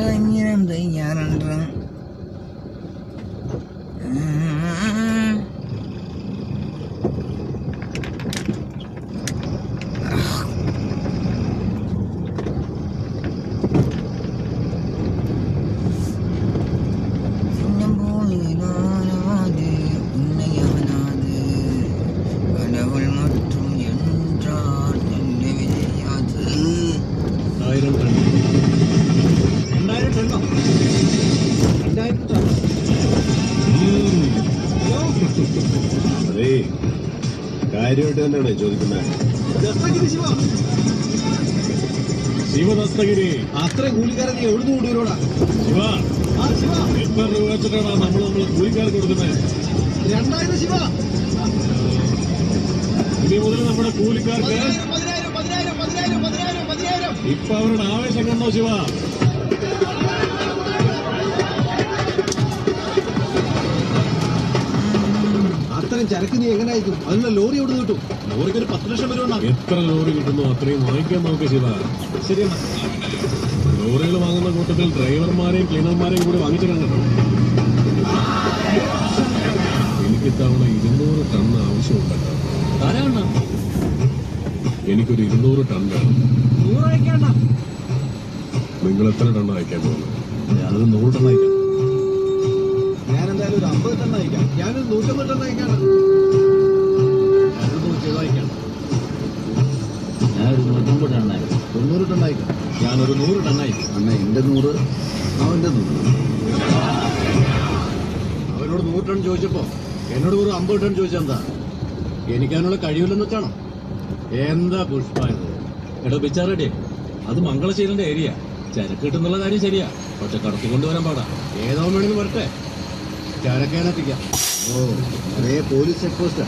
ഭയങ്കരം തയ്യാറുണ്ട്. അതേ കാര്യമായിട്ട് തന്നെയാണ് ചോദിക്കുന്നത്. ശിവദസ്തഗിരി അത്രയും കൂലിക്കാരൻ നീ എവിടുന്ന് കൂടിയോടാ? ശിവ, എത്ര രൂപ വെച്ചിട്ടാണ് നമ്മൾ കൂലിക്കാർക്ക് കൊടുക്കുന്നത്? 2000 ശിവ. ഇനി മുതൽ നമ്മുടെ കൂലിക്കാർക്ക് 10,000. ഇപ്പൊ അവരുടെ ആവേശം കണ്ടോ ശിവ? അത്രയും ചരക്ക് നീ എങ്ങനെ അയക്കും? അതിനുള്ള ലോറി എവിടെ കിട്ടും? ലോറിക്ക് ഒരു 10 ലക്ഷം രൂപ. എത്ര ലോറി കിട്ടുന്നു അത്രയും വാങ്ങിക്കാൻ നമുക്ക് ശിവ. ശരിയെന്നാ, ലോറികൾ വാങ്ങുന്ന കൂട്ടത്തിൽ ഡ്രൈവർമാരെയും ക്ലീനർമാരെയും കൂടി വാങ്ങിച്ചിടാൻ കേട്ടോ. എനിക്ക് ഇത്തവണ 200 ടൺ ആവശ്യമുണ്ടല്ലോ. എനിക്കൊരു 200 ടൺ വേണം. 100 അയക്കണ്ട. നിങ്ങൾ എത്ര ടൺ അയക്കാൻ പോകുന്നു? ഞാനൊരു 100 ടൺ അയക്കാം. ഞാൻ എന്തായാലും ഒരു 50 ടൺ അയക്കാം. ഞാനൊരു 150 ടൺ അയക്കാണ്. ഞാനൊരു 100 അയക്കാം. ഞാനൊരു 90 ടൺ അയക്കാം. 90 ടൺ അയക്കാം. ഞാനൊരു 100 ടൺ അയക്കാം. അണ്ണ എന്റെ 100, അവന്റെ 100. അവനോട് 100 ടൺ ചോദിച്ചപ്പോ എന്നോട് ഒരു 50 ടൺ ചോദിച്ചെന്താ? എനിക്കതിനുള്ള കഴിവില്ലെന്ന് വെച്ചാണോ? എന്താ പുഷ്പായത്? എടോ പിച്ചാറേടെ, അത് മംഗളശ്ശേരിന്റെ ഏരിയ. ചരക്ക് കിട്ടുന്നുള്ള കാര്യം ശരിയാ, പക്ഷെ കടത്തിക്കൊണ്ടുവരാൻ പാടാ. ഏതോ വേണമെങ്കിൽ വരട്ടെ, ചരക്കേനെത്തിക്കാം. ഓ, അതേ പോലീസ് ചെക്ക് പോസ്റ്റാ.